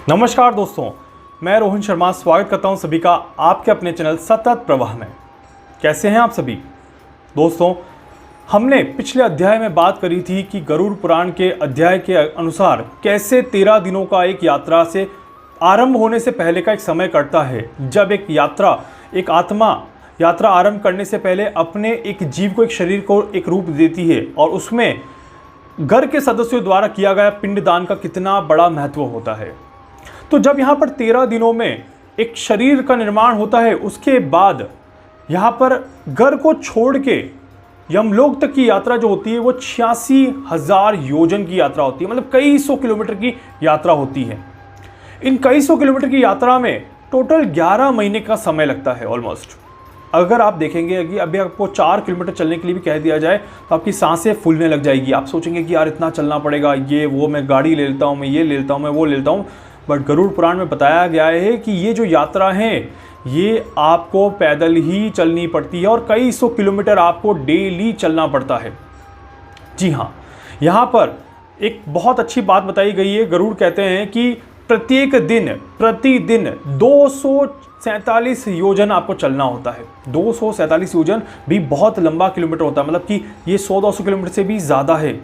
नमस्कार दोस्तों, मैं रोहन शर्मा स्वागत करता हूं सभी का आपके अपने चैनल सतत प्रवाह में। कैसे हैं आप सभी दोस्तों? हमने पिछले अध्याय में बात करी थी कि गरुड़ पुराण के अध्याय के अनुसार कैसे 13 दिनों का एक यात्रा से आरंभ होने से पहले का एक समय कटता है, जब एक आत्मा यात्रा आरंभ करने से पहले अपने एक जीव को, एक शरीर को एक रूप देती है और उसमें घर के सदस्यों द्वारा किया गया पिंडदान का कितना बड़ा महत्व होता है। तो जब यहाँ पर 13 दिनों में एक शरीर का निर्माण होता है, उसके बाद यहाँ पर घर को छोड़ के यमलोक तक की यात्रा जो होती है वो 86,000 योजन की यात्रा होती है, मतलब कई सौ किलोमीटर की यात्रा होती है। इन कई सौ किलोमीटर की यात्रा में टोटल 11 महीने का समय लगता है ऑलमोस्ट। अगर आप देखेंगे कि अभी आपको 4 किलोमीटर चलने के लिए भी कह दिया जाए तो आपकी सांसें फूलने लग जाएगी। आप सोचेंगे कि यार इतना चलना पड़ेगा, ये वो, मैं गाड़ी ले लेता हूँ, मैं ये ले लेता हूँ, मैं वो ले लेता हूँ। बट गरुड़ पुराण में बताया गया है कि ये जो यात्रा है ये आपको पैदल ही चलनी पड़ती है और कई सौ किलोमीटर आपको डेली चलना पड़ता है। जी हाँ, यहाँ पर एक बहुत अच्छी बात बताई गई है। गरुड़ कहते हैं कि प्रतिदिन 247 योजन आपको चलना होता है। 247 योजन भी बहुत लंबा किलोमीटर होता है, मतलब कि ये 100-200 किलोमीटर से भी ज़्यादा है।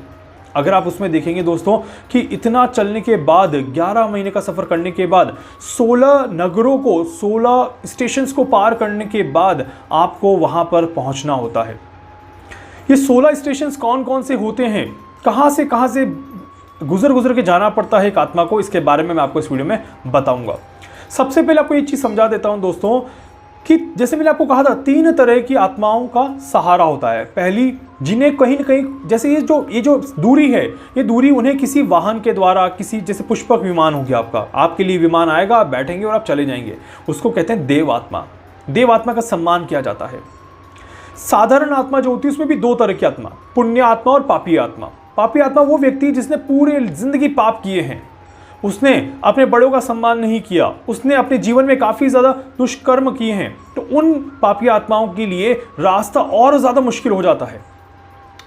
अगर आप उसमें देखेंगे दोस्तों कि इतना चलने के बाद, 11 महीने का सफ़र करने के बाद, 16 नगरों को, 16 स्टेशंस को पार करने के बाद आपको वहाँ पर पहुँचना होता है। ये 16 स्टेशंस कौन कौन से होते हैं, कहाँ से गुजर के जाना पड़ता है एक आत्मा को, इसके बारे में मैं आपको इस वीडियो में बताऊंगा। सबसे पहले आपको एक चीज़ समझा देता हूं दोस्तों कि जैसे मैंने आपको कहा था 3 तरह की आत्माओं का सहारा होता है। पहली, जिन्हें कहीं ना कहीं, जैसे ये जो दूरी है, ये दूरी उन्हें किसी वाहन के द्वारा, किसी जैसे पुष्पक विमान हो गया आपके लिए विमान आएगा, आप बैठेंगे और आप चले जाएंगे, उसको कहते हैं देव आत्मा। देव आत्मा का सम्मान किया जाता है। साधारण आत्मा जो होती है उसमें भी 2 तरह की आत्मा, पुण्य आत्मा और पापी आत्मा। पापी आत्मा वो व्यक्ति जिसने पूरी जिंदगी पाप किए हैं, उसने अपने बड़ों का सम्मान नहीं किया, उसने अपने जीवन में काफ़ी ज़्यादा दुष्कर्म किए हैं, तो उन पापी आत्माओं के लिए रास्ता और ज़्यादा मुश्किल हो जाता है।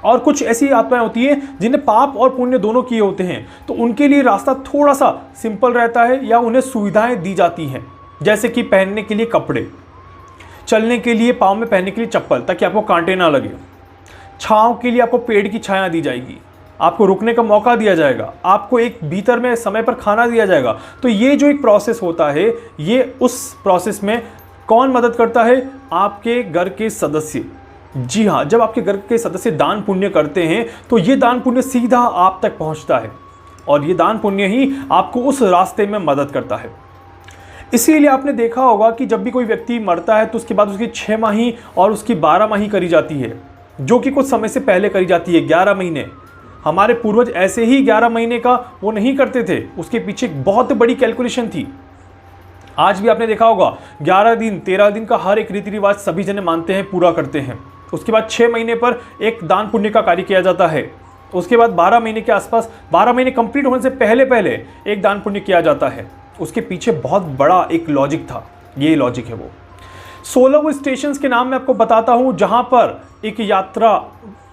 और कुछ ऐसी आत्माएं होती हैं जिन्हें पाप और पुण्य दोनों किए होते हैं, तो उनके लिए रास्ता थोड़ा सा सिंपल रहता है या उन्हें सुविधाएं दी जाती हैं, जैसे कि पहनने के लिए कपड़े, चलने के लिए पाँव में पहनने के लिए चप्पल ताकि आपको कांटे ना लगे, छाँव के लिए आपको पेड़ की छाया दी जाएगी, आपको रुकने का मौका दिया जाएगा, आपको एक भीतर में समय पर खाना दिया जाएगा। तो ये जो एक प्रोसेस होता है, ये उस प्रोसेस में कौन मदद करता है? आपके घर के सदस्य। जी हाँ, जब आपके घर के सदस्य दान पुण्य करते हैं तो ये दान पुण्य सीधा आप तक पहुंचता है और ये दान पुण्य ही आपको उस रास्ते में मदद करता है। इसीलिए आपने देखा होगा कि जब भी कोई व्यक्ति मरता है तो उसके बाद उसकी 6 माही और उसकी 12 माही करी जाती है, जो कि कुछ समय से पहले करी जाती है। 11 महीने हमारे पूर्वज ऐसे ही 11 महीने का वो नहीं करते थे, उसके पीछे एक बहुत बड़ी कैलकुलेशन थी। आज भी आपने देखा होगा 11 दिन 13 दिन का हर एक रीति रिवाज सभी जने मानते हैं, पूरा करते हैं। उसके बाद 6 महीने पर एक दान पुण्य का कार्य किया जाता है। उसके बाद 12 महीने के आसपास, 12 महीने कंप्लीट होने से पहले एक दान पुण्य किया जाता है। उसके पीछे बहुत बड़ा एक लॉजिक था, ये लॉजिक है वो। 16 वो स्टेशन के नाम मैं आपको बताता हूँ जहाँ पर एक यात्रा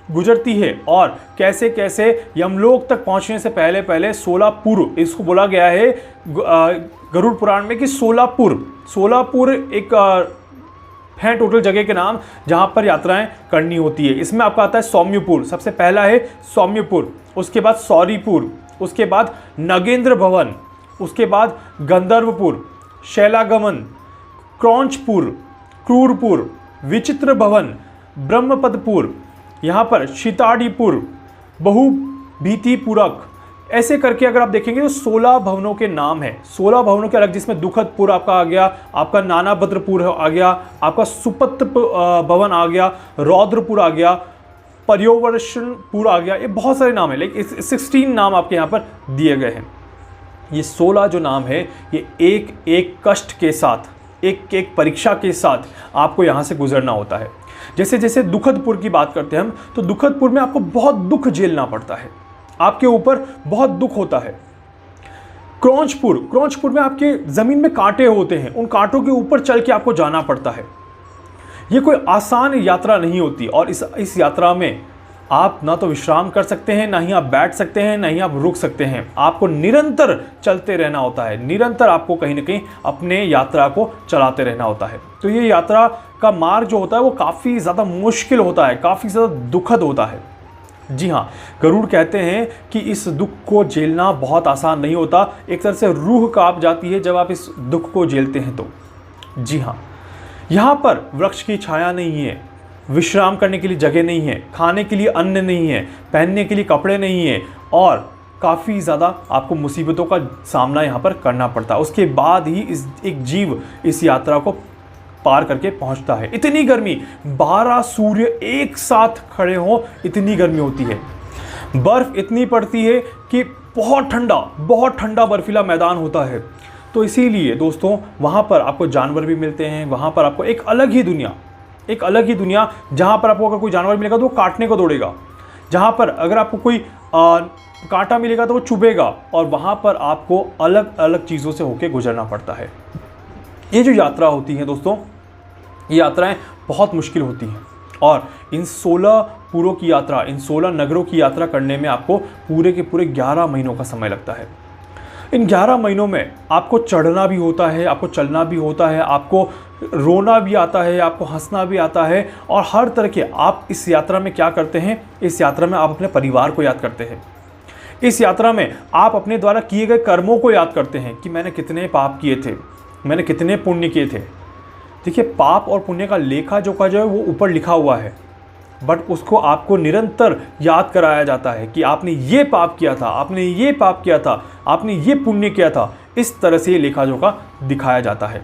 गुजरती है और कैसे कैसे यमलोक तक पहुंचने से पहले 16 पूर्व, इसको बोला गया है गरुड़ पुराण में कि 16 पूर्व एक है टोटल जगह के नाम जहां पर यात्राएं करनी होती है। इसमें आपका आता है सौम्यपुर, सबसे पहला है सौम्यपुर, उसके बाद सौरीपुर, उसके बाद नगेंद्र भवन, उसके बाद गंधर्वपुर, शैलागमन, क्रौंचपुर, क्रूरपुर, विचित्र भवन, ब्रह्मपदपुर, यहाँ पर शीताड़ीपुर, बहुभीतिपुरक, ऐसे करके अगर आप देखेंगे तो 16 भवनों के नाम है। 16 भवनों के अलग, जिसमें दुखदपुर आपका आ गया, आपका नानाभद्रपुर आ गया, आपका सुपत्र भवन आ गया, रौद्रपुर आ गया, पर्योवर्षणपुर आ गया। ये बहुत सारे नाम है, लेकिन 16 नाम आपके यहाँ पर दिए गए हैं। ये 16 जो नाम है ये एक एक कष्ट के साथ, एक एक परीक्षा के साथ आपको यहाँ से गुजरना होता है। जैसे जैसे दुखदपुर की बात करते हैं हम, तो दुखदपुर में आपको बहुत दुख झेलना पड़ता है, आपके ऊपर बहुत दुख होता है। क्रौंचपुर में आपके ज़मीन में कांटे होते हैं, उन कांटों के ऊपर चल के आपको जाना पड़ता है। ये कोई आसान यात्रा नहीं होती और इस यात्रा में आप ना तो विश्राम कर सकते हैं, ना ही आप बैठ सकते हैं, ना ही आप रुक सकते हैं। आपको निरंतर चलते रहना होता है, निरंतर आपको कहीं ना कहीं अपने यात्रा को चलाते रहना होता है। तो ये यात्रा का मार्ग जो होता है वो काफ़ी ज़्यादा मुश्किल होता है, काफ़ी ज़्यादा दुखद होता है। जी हाँ, गरुड़ कहते हैं कि इस दुख को झेलना बहुत आसान नहीं होता, एक तरह से रूह कांप जाती है जब आप इस दुख को झेलते हैं तो। जी हाँ, यहाँ पर वृक्ष की छाया नहीं है, विश्राम करने के लिए जगह नहीं है, खाने के लिए अन्न नहीं है, पहनने के लिए कपड़े नहीं है, और काफ़ी ज़्यादा आपको मुसीबतों का सामना यहाँ पर करना पड़ता है। उसके बाद ही एक जीव इस यात्रा को पार करके पहुंचता है। इतनी गर्मी, 12 सूर्य एक साथ खड़े हों, इतनी गर्मी होती है। बर्फ इतनी पड़ती है कि बहुत ठंडा बर्फीला मैदान होता है। तो इसीलिए दोस्तों वहाँ पर आपको जानवर भी मिलते हैं, वहाँ पर आपको एक अलग ही दुनिया, जहाँ पर आपको अगर कोई जानवर मिलेगा तो वो काटने को दौड़ेगा, जहाँ पर अगर आपको कोई कांटा मिलेगा तो वो चुभेगा, और वहाँ पर आपको अलग अलग चीज़ों से होकर गुजरना पड़ता है। ये जो यात्रा होती है दोस्तों, ये यात्राएं बहुत मुश्किल होती हैं, और इन 16 पुरों की यात्रा, इन 16 नगरों की यात्रा करने में आपको पूरे के पूरे 11 महीनों का समय लगता है। इन 11 महीनों में आपको चढ़ना भी होता है, आपको चलना भी होता है, आपको रोना भी आता है, आपको हंसना भी आता है, और हर तरह के आप इस यात्रा में क्या करते हैं, इस यात्रा में आप अपने परिवार को याद करते हैं। इस यात्रा में आप अपने द्वारा किए गए कर्मों को याद करते हैं कि मैंने कितने पाप किए थे, मैंने कितने पुण्य किए थे। देखिए, पाप और पुण्य का लेखा जोखा जो है वो ऊपर लिखा हुआ है, बट उसको आपको निरंतर याद कराया जाता है कि आपने ये पाप किया था, आपने ये पाप किया था, आपने ये पुण्य किया था। इस तरह से ये लेखा जोखा दिखाया जाता है।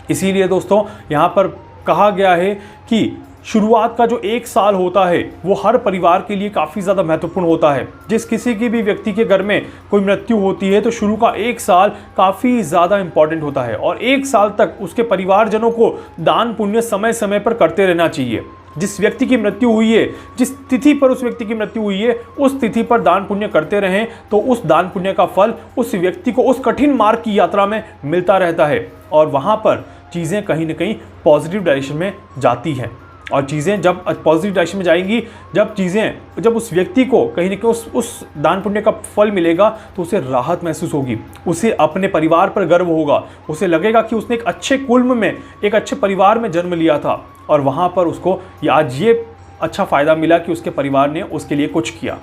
इसीलिए दोस्तों यहाँ पर कहा गया है कि शुरुआत का जो 1 साल होता है वो हर परिवार के लिए काफ़ी ज़्यादा महत्वपूर्ण होता है। जिस किसी की भी व्यक्ति के घर में कोई मृत्यु होती है तो शुरू का 1 साल काफ़ी ज़्यादा इंपॉर्टेंट होता है, और 1 साल तक उसके परिवारजनों को दान पुण्य समय समय पर करते रहना चाहिए। जिस व्यक्ति की मृत्यु हुई है, जिस तिथि पर उस व्यक्ति की मृत्यु हुई है, उस तिथि पर दान पुण्य करते रहें तो उस दान पुण्य का फल उस व्यक्ति को उस कठिन मार्ग की यात्रा में मिलता रहता है, और वहाँ पर चीज़ें कहीं ना कहीं पॉजिटिव डायरेक्शन में जाती हैं। और चीज़ें जब पॉजिटिव डायरेक्शन में जाएंगी, जब उस व्यक्ति को कहीं ना कहीं उस दान पुण्य का फल मिलेगा तो उसे राहत महसूस होगी, उसे अपने परिवार पर गर्व होगा, उसे लगेगा कि उसने एक अच्छे कुल में, एक अच्छे परिवार में जन्म लिया था, और वहाँ पर उसको आज ये अच्छा फ़ायदा मिला कि उसके परिवार ने उसके लिए कुछ किया।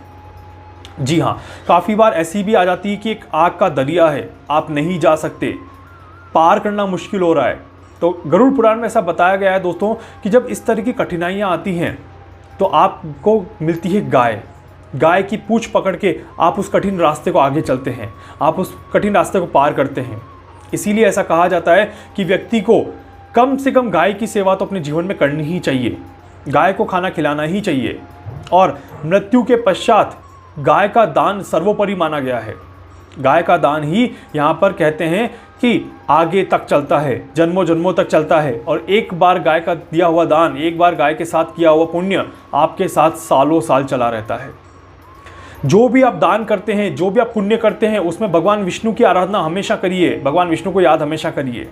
जी हाँ, काफ़ी बार ऐसी भी आ जाती है कि एक आग का दरिया है, आप नहीं जा सकते, पार करना मुश्किल हो रहा है। तो गरुड़ पुराण में ऐसा बताया गया है दोस्तों कि जब इस तरह की कठिनाइयाँ आती हैं तो आपको मिलती है गाय की पूंछ पकड़ के आप उस कठिन रास्ते को आगे चलते हैं, आप उस कठिन रास्ते को पार करते हैं। इसीलिए ऐसा कहा जाता है कि व्यक्ति को कम से कम गाय की सेवा तो अपने जीवन में करनी ही चाहिए, गाय को खाना खिलाना ही चाहिए, और मृत्यु के पश्चात गाय का दान सर्वोपरि माना गया है। गाय का दान ही यहाँ पर कहते हैं कि आगे तक चलता है, जन्मों जन्मों तक चलता है, और एक बार गाय का दिया हुआ दान, एक बार गाय के साथ किया हुआ पुण्य आपके साथ सालों साल चला रहता है। जो भी आप दान करते हैं, जो भी आप पुण्य करते हैं, उसमें भगवान विष्णु की आराधना हमेशा करिए, भगवान विष्णु को याद हमेशा करिए।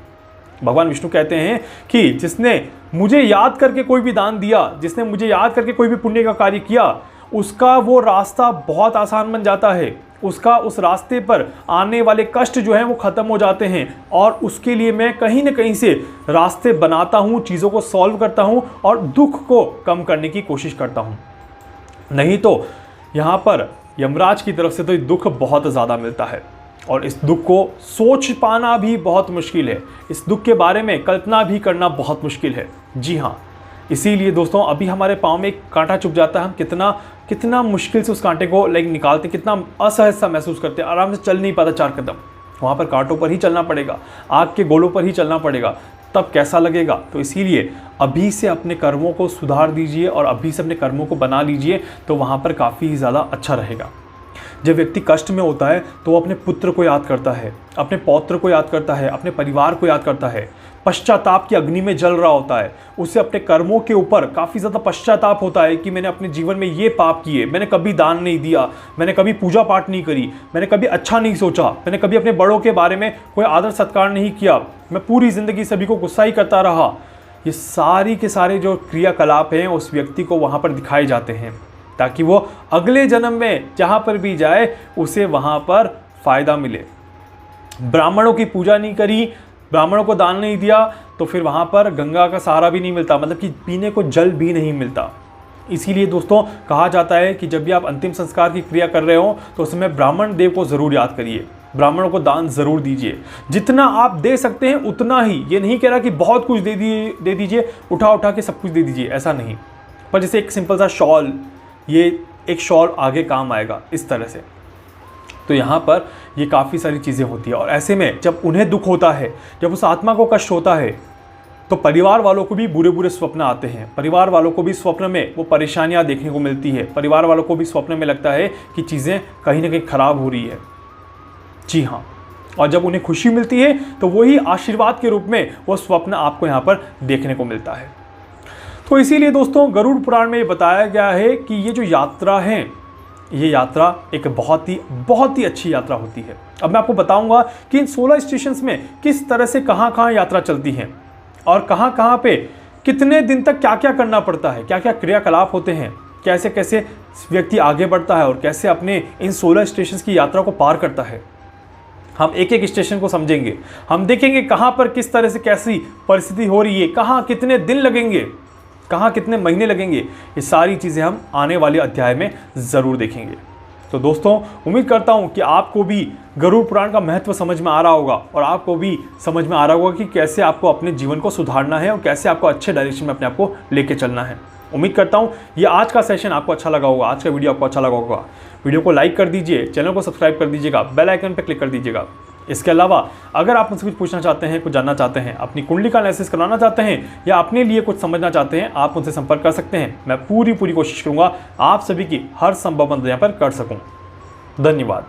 भगवान विष्णु कहते हैं कि जिसने मुझे याद करके कोई भी दान दिया, जिसने मुझे याद करके कोई भी पुण्य का कार्य किया, उसका वो रास्ता बहुत आसान बन जाता है, उसका उस रास्ते पर आने वाले कष्ट जो हैं वो ख़त्म हो जाते हैं, और उसके लिए मैं कहीं ना कहीं से रास्ते बनाता हूँ, चीज़ों को सॉल्व करता हूँ और दुख को कम करने की कोशिश करता हूँ। नहीं तो यहाँ पर यमराज की तरफ से तो दुख बहुत ज़्यादा मिलता है, और इस दुख को सोच पाना भी बहुत मुश्किल है, इस दुख के बारे में कल्पना भी करना बहुत मुश्किल है। जी हाँ, इसीलिए दोस्तों अभी हमारे पाँव में एक कांटा चुभ जाता है, हम कितना मुश्किल से उस कांटे को निकालते, कितना असहज सा महसूस करते हैं, आराम से चल नहीं पाता 4 कदम, वहाँ पर कांटों पर ही चलना पड़ेगा, आग के गोलों पर ही चलना पड़ेगा, तब कैसा लगेगा। तो इसीलिए अभी से अपने कर्मों को सुधार दीजिए और अभी से अपने कर्मों को बना लीजिए, तो वहाँ पर काफ़ी ज़्यादा अच्छा रहेगा। जब व्यक्ति कष्ट में होता है तो वो अपने पुत्र को याद करता है, अपने पौत्र को याद करता है, अपने परिवार को याद करता है, पश्चाताप की अग्नि में जल रहा होता है, उसे अपने कर्मों के ऊपर काफ़ी ज़्यादा पश्चाताप होता है कि मैंने अपने जीवन में ये पाप किए, मैंने कभी दान नहीं दिया, मैंने कभी पूजा पाठ नहीं करी, मैंने कभी अच्छा नहीं सोचा, मैंने कभी अपने बड़ों के बारे में कोई आदर सत्कार नहीं किया, मैं पूरी ज़िंदगी सभी को गुस्सा ही करता रहा। ये सारी के सारे जो क्रियाकलाप हैं उस व्यक्ति को वहाँ पर दिखाए जाते हैं, ताकि वो अगले जन्म में जहाँ पर भी जाए उसे वहाँ पर फ़ायदा मिले। ब्राह्मणों की पूजा नहीं करी, ब्राह्मणों को दान नहीं दिया, तो फिर वहाँ पर गंगा का सहारा भी नहीं मिलता, मतलब कि पीने को जल भी नहीं मिलता। इसीलिए दोस्तों कहा जाता है कि जब भी आप अंतिम संस्कार की क्रिया कर रहे हो तो उसमें ब्राह्मण देव को ज़रूर याद करिए, ब्राह्मणों को दान ज़रूर दीजिए। जितना आप दे सकते हैं उतना ही, ये नहीं कह रहा कि बहुत कुछ दे दीजिए, उठा के सब कुछ दे दीजिए, ऐसा नहीं। पर जैसे एक सिंपल सा शॉल, ये एक शॉल आगे काम आएगा इस तरह से। तो यहाँ पर ये काफ़ी सारी चीज़ें होती है और ऐसे में जब उन्हें दुख होता है, जब उस आत्मा को कष्ट होता है, तो परिवार वालों को भी बुरे बुरे स्वप्न आते हैं। परिवार वालों को भी स्वप्न में वो परेशानियाँ देखने को मिलती है। परिवार वालों को भी स्वप्न में लगता है कि चीज़ें कहीं ना कहीं ख़राब हो रही है। जी हाँ, और जब उन्हें खुशी मिलती है तो वही आशीर्वाद के रूप में वो स्वप्न आपको यहाँ पर देखने को मिलता है। तो इसीलिए दोस्तों गरुड़ पुराण में ये बताया गया है कि ये जो यात्रा है, ये यात्रा एक बहुत ही अच्छी यात्रा होती है। अब मैं आपको बताऊंगा कि इन 16 स्टेशंस में किस तरह से कहाँ यात्रा चलती है और कहाँ पे कितने दिन तक क्या क्या करना पड़ता है, क्या क्या क्रियाकलाप होते हैं, कैसे कैसे व्यक्ति आगे बढ़ता है और कैसे अपने इन 16 स्टेशंस की यात्रा को पार करता है। हम एक एक स्टेशन को समझेंगे, हम देखेंगे कहाँ पर किस तरह से कैसी परिस्थिति हो रही है, कहाँ कितने दिन लगेंगे, कहाँ कितने महीने लगेंगे। ये सारी चीज़ें हम आने वाले अध्याय में ज़रूर देखेंगे। तो दोस्तों उम्मीद करता हूँ कि आपको भी गरुड़ पुराण का महत्व समझ में आ रहा होगा और आपको भी समझ में आ रहा होगा कि कैसे आपको अपने जीवन को सुधारना है और कैसे आपको अच्छे डायरेक्शन में अपने आप को लेके चलना है। उम्मीद करता हूँ ये आज का सेशन आपको अच्छा लगा होगा, आज का वीडियो आपको अच्छा लगा होगा। वीडियो को लाइक कर दीजिए, चैनल को सब्सक्राइब कर दीजिएगा, बेल आइकन पर क्लिक कर दीजिएगा। इसके अलावा अगर आप मुझसे कुछ पूछना चाहते हैं, कुछ जानना चाहते हैं, अपनी कुंडली का एनालिसिस कराना चाहते हैं या अपने लिए कुछ समझना चाहते हैं, आप मुझसे संपर्क कर सकते हैं। मैं पूरी कोशिश करूंगा आप सभी की हर संभव मदद यहाँ पर कर सकूं। धन्यवाद।